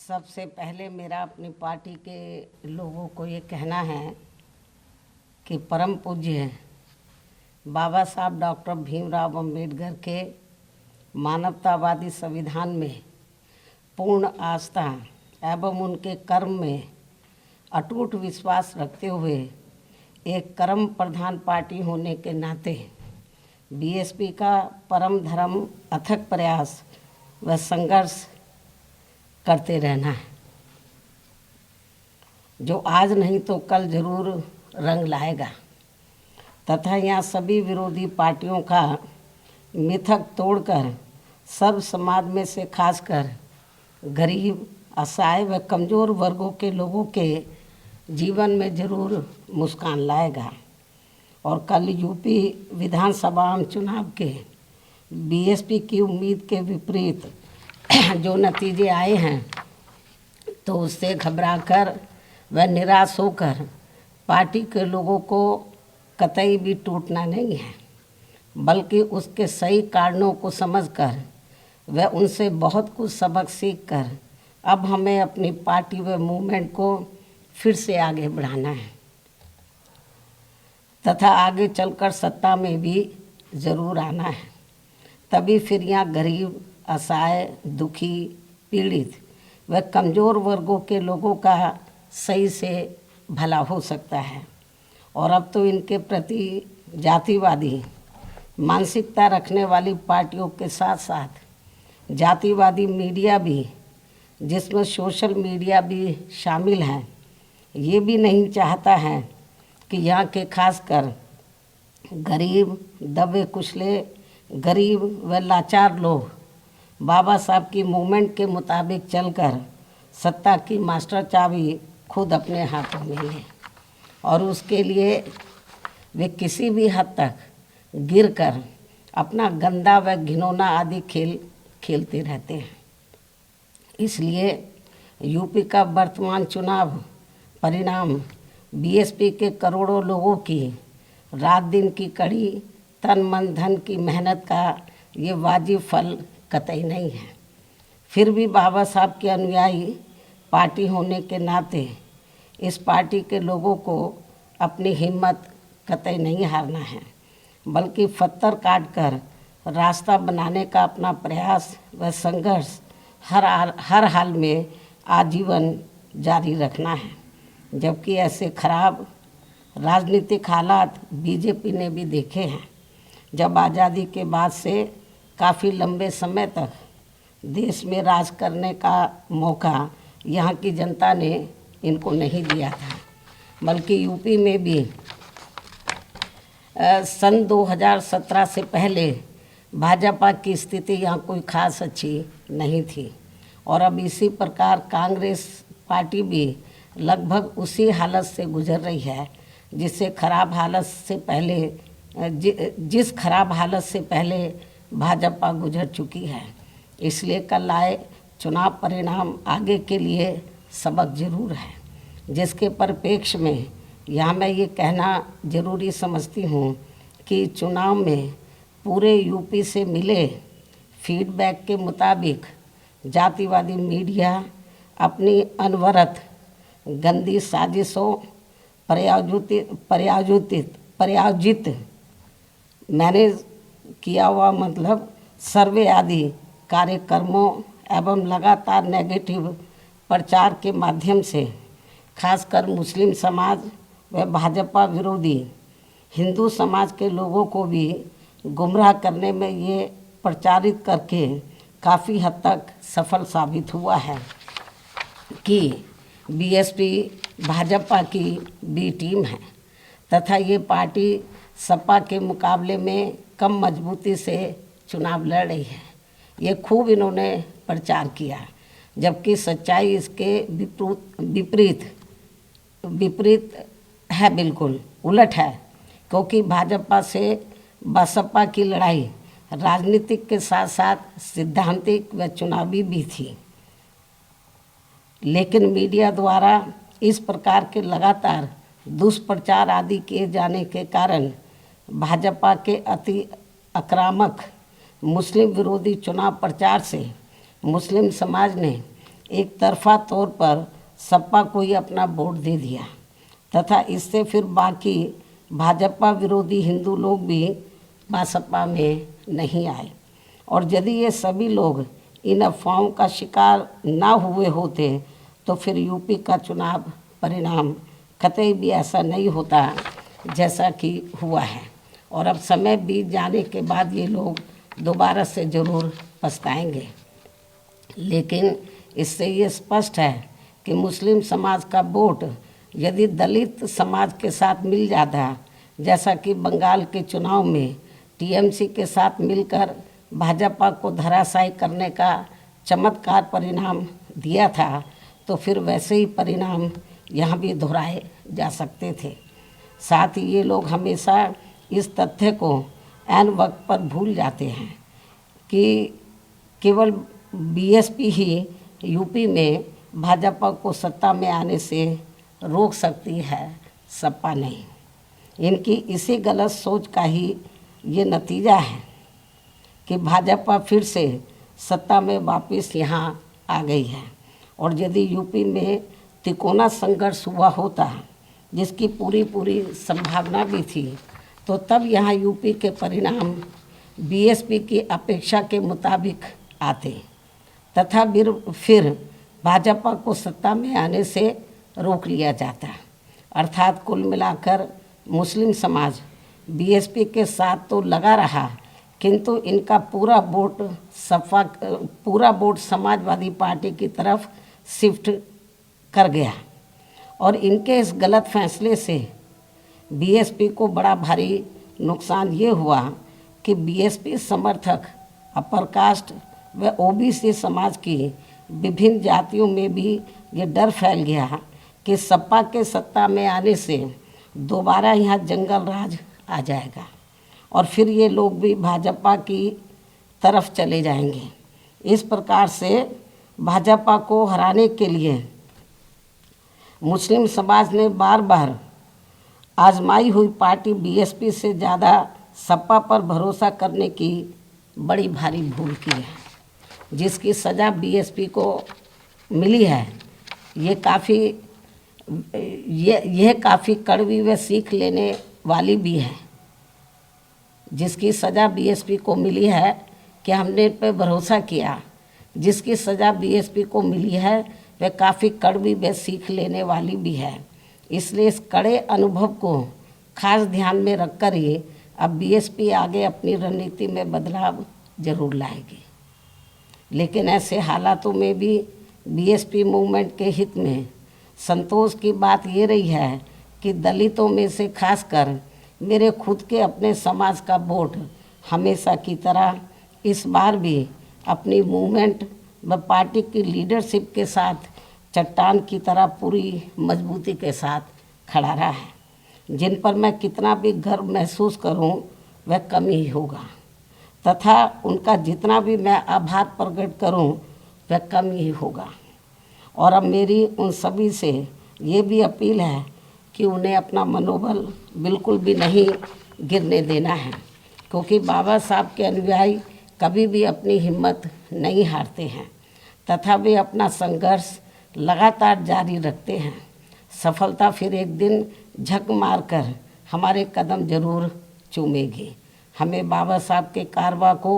सबसे पहले मेरा अपनी पार्टी के लोगों को ये कहना है कि परम पूज्य बाबा साहब डॉक्टर भीमराव अंबेडकर के मानवतावादी संविधान में पूर्ण आस्था एवं उनके कर्म में अटूट विश्वास रखते हुए एक कर्म प्रधान पार्टी होने के नाते बीएसपी का परम धर्म अथक प्रयास व संघर्ष करते रहना है, जो आज नहीं तो कल जरूर रंग लाएगा तथा यहाँ सभी विरोधी पार्टियों का मिथक तोड़कर सर्व समाज में से खासकर गरीब, असहाय व कमज़ोर वर्गों के लोगों के जीवन में जरूर मुस्कान लाएगा। और कल यूपी विधानसभा चुनाव के बीएसपी की उम्मीद के विपरीत जो नतीजे आए हैं तो उससे घबराकर व निराश होकर पार्टी के लोगों को कतई भी टूटना नहीं है, बल्कि उसके सही कारणों को समझकर व उनसे बहुत कुछ सबक सीखकर अब हमें अपनी पार्टी व मूवमेंट को फिर से आगे बढ़ाना है तथा आगे चलकर सत्ता में भी ज़रूर आना है। तभी फिर यहाँ गरीब, असहाय, दुखी, पीड़ित व कमज़ोर वर्गों के लोगों का सही से भला हो सकता है। और अब तो इनके प्रति जातिवादी मानसिकता रखने वाली पार्टियों के साथ साथ जातिवादी मीडिया भी, जिसमें सोशल मीडिया भी शामिल है, ये भी नहीं चाहता है कि यहाँ के खासकर गरीब, दबे कुचले, गरीब व लाचार लोग बाबा साहब की मूवमेंट के मुताबिक चलकर सत्ता की मास्टर चाबी खुद अपने हाथों में लें और उसके लिए वे किसी भी हद तक गिरकर अपना गंदा व घिनौना आदि खेल खेलते रहते हैं। इसलिए यूपी का वर्तमान चुनाव परिणाम बीएसपी के करोड़ों लोगों की रात दिन की कड़ी तन मन धन की मेहनत का ये वाजिब फल कतई नहीं है। फिर भी बाबा साहब के अनुयायी पार्टी होने के नाते इस पार्टी के लोगों को अपनी हिम्मत कतई नहीं हारना है, बल्कि पत्थर काट कर रास्ता बनाने का अपना प्रयास व संघर्ष हर हाल में आजीवन जारी रखना है। जबकि ऐसे खराब राजनीतिक हालात बीजेपी ने भी देखे हैं, जब आज़ादी के बाद से काफ़ी लंबे समय तक देश में राज करने का मौका यहाँ की जनता ने इनको नहीं दिया था, बल्कि यूपी में भी सन 2017 से पहले भाजपा की स्थिति यहाँ कोई खास अच्छी नहीं थी। और अब इसी प्रकार कांग्रेस पार्टी भी लगभग उसी हालत से गुजर रही है जिस खराब हालत से पहले भाजपा गुजर चुकी है। इसलिए कल आए चुनाव परिणाम आगे के लिए सबक जरूर है, जिसके परिप्रेक्ष्य में यहाँ मैं ये कहना जरूरी समझती हूँ कि चुनाव में पूरे यूपी से मिले फीडबैक के मुताबिक जातिवादी मीडिया अपनी अनवरत गंदी साजिशों प्रायोजित मैनेज किया हुआ सर्वे आदि कार्यक्रमों एवं लगातार नेगेटिव प्रचार के माध्यम से खासकर मुस्लिम समाज व भाजपा विरोधी हिंदू समाज के लोगों को भी गुमराह करने में ये प्रचारित करके काफ़ी हद तक सफल साबित हुआ है कि बीएसपी भाजपा की बी टीम है तथा ये पार्टी सपा के मुकाबले में कम मजबूती से चुनाव लड़ रही है। ये खूब इन्होंने प्रचार किया, जबकि सच्चाई इसके विपरीत है, बिल्कुल उलट है, क्योंकि भाजपा से बसपा की लड़ाई राजनीतिक के साथ साथ सिद्धांतिक व चुनावी भी थी। लेकिन मीडिया द्वारा इस प्रकार के लगातार दुष्प्रचार आदि किए जाने के कारण भाजपा के अति आक्रामक मुस्लिम विरोधी चुनाव प्रचार से मुस्लिम समाज ने एक तरफा तौर पर सपा को ही अपना वोट दे दिया तथा इससे फिर बाकी भाजपा विरोधी हिंदू लोग भी बसपा में नहीं आए। और यदि ये सभी लोग इन अफवाहों का शिकार ना हुए होते तो फिर यूपी का चुनाव परिणाम कतई भी ऐसा नहीं होता जैसा कि हुआ है। और अब समय बीत जाने के बाद ये लोग दोबारा से ज़रूर पछताएंगे। लेकिन इससे ये स्पष्ट है कि मुस्लिम समाज का वोट यदि दलित समाज के साथ मिल जाता, जैसा कि बंगाल के चुनाव में टीएमसी के साथ मिलकर भाजपा को धराशायी करने का चमत्कार परिणाम दिया था, तो फिर वैसे ही परिणाम यहाँ भी दोहराए जा सकते थे। साथ ही ये लोग हमेशा इस तथ्य को ऐन वक्त पर भूल जाते हैं कि केवल बीएसपी ही यूपी में भाजपा को सत्ता में आने से रोक सकती है, सपा नहीं। इनकी इसी गलत सोच का ही ये नतीजा है कि भाजपा फिर से सत्ता में वापस यहाँ आ गई है। और यदि यूपी में तिकोना संघर्ष हुआ होता, जिसकी पूरी संभावना भी थी, तो तब यहाँ यूपी के परिणाम बीएसपी की अपेक्षा के मुताबिक आते तथा फिर भाजपा को सत्ता में आने से रोक लिया जाता। अर्थात कुल मिलाकर मुस्लिम समाज बीएसपी के साथ तो लगा रहा, किंतु इनका पूरा वोट समाजवादी पार्टी की तरफ शिफ्ट कर गया। और इनके इस गलत फैसले से बीएसपी को बड़ा भारी नुकसान ये हुआ कि बीएसपी समर्थक अपर कास्ट व ओबीसी समाज की विभिन्न जातियों में भी ये डर फैल गया कि सपा के सत्ता में आने से दोबारा यहाँ जंगल राज आ जाएगा और फिर ये लोग भी भाजपा की तरफ चले जाएंगे। इस प्रकार से भाजपा को हराने के लिए मुस्लिम समाज ने बार बार आजमाई हुई पार्टी बीएसपी से ज़्यादा सपा पर भरोसा करने की बड़ी भारी भूल की है, जिसकी सज़ा बीएसपी को मिली है। यह काफ़ी कड़वी व सीख लेने वाली भी है। जिसकी सज़ा बीएसपी को मिली है कि हमने इन पर भरोसा किया, जिसकी सज़ा बीएसपी को मिली है वह काफ़ी कड़वी व सीख लेने वाली भी है। इसलिए इस कड़े अनुभव को खास ध्यान में रखकर ही अब बीएसपी आगे अपनी रणनीति में बदलाव जरूर लाएगी। लेकिन ऐसे हालातों में भी बीएसपी मूवमेंट के हित में संतोष की बात ये रही है कि दलितों में से खासकर मेरे खुद के अपने समाज का वोट हमेशा की तरह इस बार भी अपनी मूवमेंट व पार्टी की लीडरशिप के साथ चट्टान की तरह पूरी मजबूती के साथ खड़ा रहा है। जिन पर मैं कितना भी गर्व महसूस करूं वह कम ही होगा तथा उनका जितना भी मैं आभार प्रकट करूं वह कम ही होगा। और अब मेरी उन सभी से ये भी अपील है कि उन्हें अपना मनोबल बिल्कुल भी नहीं गिरने देना है, क्योंकि बाबा साहब के अनुयायी कभी भी अपनी हिम्मत नहीं हारते हैं तथा वे अपना संघर्ष लगातार जारी रखते हैं। सफलता फिर एक दिन झक मारकर हमारे कदम जरूर चूमेगी। हमें बाबा साहब के कारवा को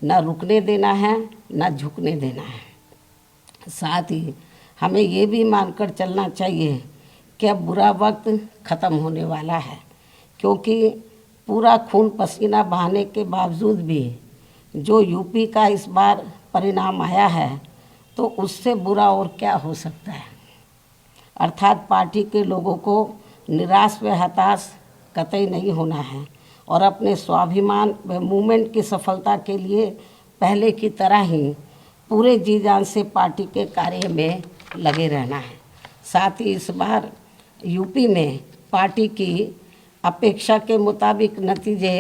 न रुकने देना है न झुकने देना है। साथ ही हमें ये भी मानकर चलना चाहिए कि अब बुरा वक्त ख़त्म होने वाला है, क्योंकि पूरा खून पसीना बहाने के बावजूद भी जो यूपी का इस बार परिणाम आया है तो उससे बुरा और क्या हो सकता है। अर्थात पार्टी के लोगों को निराश व हताश कतई नहीं होना है और अपने स्वाभिमान व मूवमेंट की सफलता के लिए पहले की तरह ही पूरे जी जान से पार्टी के कार्य में लगे रहना है। साथ ही इस बार यूपी में पार्टी की अपेक्षा के मुताबिक नतीजे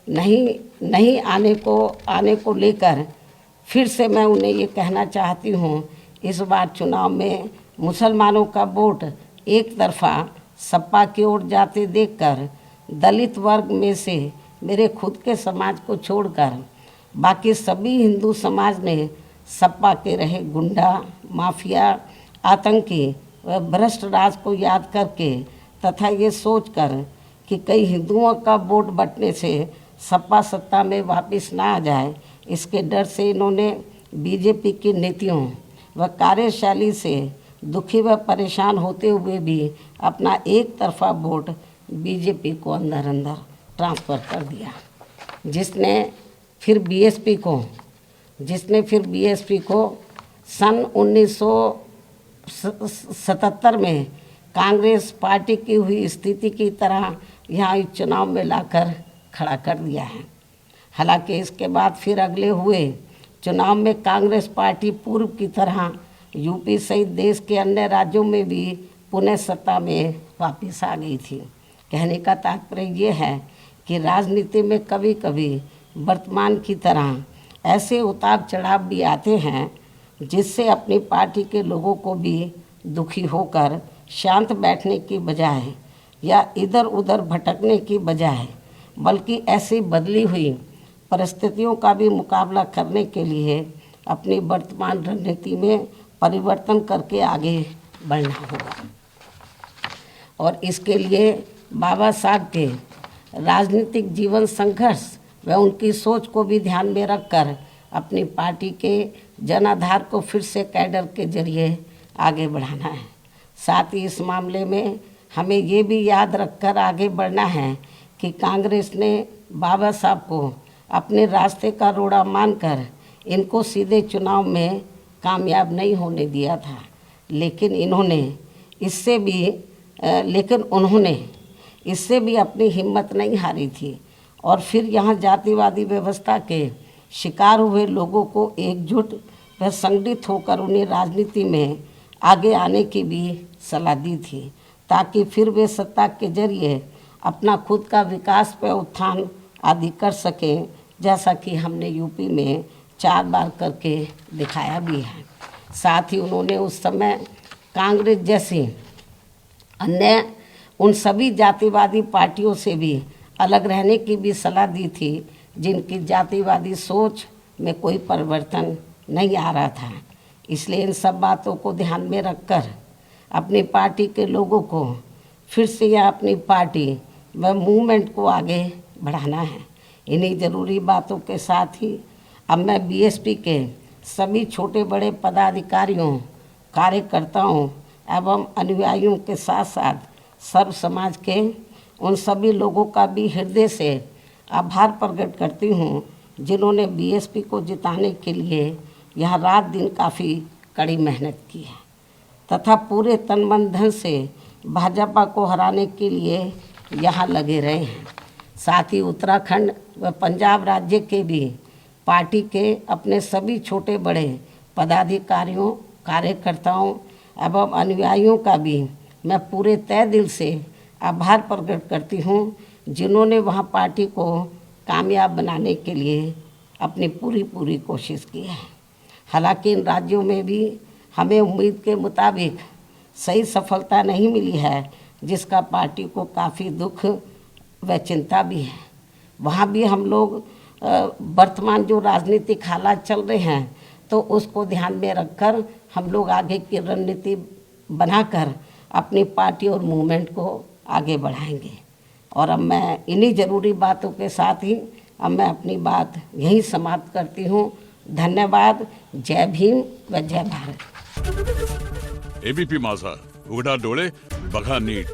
नहीं आने को लेकर फिर से मैं उन्हें ये कहना चाहती हूँ, इस बार चुनाव में मुसलमानों का वोट एक तरफा सपा की ओर जाते देखकर दलित वर्ग में से मेरे खुद के समाज को छोड़कर बाकी सभी हिंदू समाज ने सपा के रहे गुंडा, माफिया, आतंकी व भ्रष्ट राज को याद करके तथा ये सोचकर कि कई हिंदुओं का वोट बंटने से सपा सत्ता में वापस ना आ जाए, इसके डर से इन्होंने बीजेपी की नीतियों व कार्यशैली से दुखी व परेशान होते हुए भी अपना एक तरफा वोट बीजेपी को अंदर अंदर ट्रांसफ़र कर दिया, जिसने फिर बीएसपी को सन 1977 में कांग्रेस पार्टी की हुई स्थिति की तरह यहाँ इस चुनाव में लाकर खड़ा कर दिया है। हालांकि इसके बाद फिर अगले हुए चुनाव में कांग्रेस पार्टी पूर्व की तरह यूपी सहित देश के अन्य राज्यों में भी पुनः सत्ता में वापस आ गई थी। कहने का तात्पर्य ये है कि राजनीति में कभी कभी वर्तमान की तरह ऐसे उतार चढ़ाव भी आते हैं जिससे अपनी पार्टी के लोगों को भी दुखी होकर शांत बैठने की बजाय या इधर उधर भटकने की बजाय बल्कि ऐसी बदली हुई परिस्थितियों का भी मुकाबला करने के लिए अपनी वर्तमान रणनीति में परिवर्तन करके आगे बढ़ना होगा। और इसके लिए बाबा साहब के राजनीतिक जीवन संघर्ष व उनकी सोच को भी ध्यान में रखकर अपनी पार्टी के जनाधार को फिर से कैडर के जरिए आगे बढ़ाना है। साथ ही इस मामले में हमें ये भी याद रखकर आगे बढ़ना है कि कांग्रेस ने बाबा साहब को अपने रास्ते का रोड़ा मानकर इनको सीधे चुनाव में कामयाब नहीं होने दिया था, लेकिन उन्होंने इससे भी अपनी हिम्मत नहीं हारी थी और फिर यहाँ जातिवादी व्यवस्था के शिकार हुए लोगों को एकजुट व संगठित होकर उन्हें राजनीति में आगे आने की भी सलाह दी थी, ताकि फिर वे सत्ता के जरिए अपना खुद का विकास व उत्थान आदि कर सकें, जैसा कि हमने यूपी में 4 बार करके दिखाया भी है। साथ ही उन्होंने उस समय कांग्रेस जैसी अन्य उन सभी जातिवादी पार्टियों से भी अलग रहने की भी सलाह दी थी जिनकी जातिवादी सोच में कोई परिवर्तन नहीं आ रहा था। इसलिए इन सब बातों को ध्यान में रखकर अपनी पार्टी के लोगों को फिर से यह अपनी पार्टी व मूवमेंट को आगे बढ़ाना है। इन्हीं ज़रूरी बातों के साथ ही अब मैं बीएसपी के सभी छोटे बड़े पदाधिकारियों, कार्यकर्ताओं एवं अनुयायियों के साथ साथ सर्व समाज के उन सभी लोगों का भी हृदय से आभार प्रकट करती हूँ जिन्होंने बीएसपी को जिताने के लिए यहाँ रात दिन काफ़ी कड़ी मेहनत की है तथा पूरे तन मन धन से भाजपा को हराने के लिए यहाँ लगे रहे हैं। साथ ही उत्तराखंड व पंजाब राज्य के भी पार्टी के अपने सभी छोटे बड़े पदाधिकारियों, कार्यकर्ताओं एवं अनुयायियों का भी मैं पूरे तय दिल से आभार प्रकट करती हूँ जिन्होंने वहाँ पार्टी को कामयाब बनाने के लिए अपनी पूरी कोशिश की है। हालांकि इन राज्यों में भी हमें उम्मीद के मुताबिक सही सफलता नहीं मिली है, जिसका पार्टी को काफ़ी दुख व चिंता भी है। वहाँ भी हम लोग वर्तमान जो राजनीतिक हालात चल रहे हैं तो उसको ध्यान में रखकर हम लोग आगे की रणनीति बनाकर अपनी पार्टी और मूवमेंट को आगे बढ़ाएंगे। और अब मैं इन्हीं ज़रूरी बातों के साथ ही अब मैं अपनी बात यहीं समाप्त करती हूँ। धन्यवाद। जय भीम व जय भारत। एबीपी माझा, उघडा डोळे बघा नीट।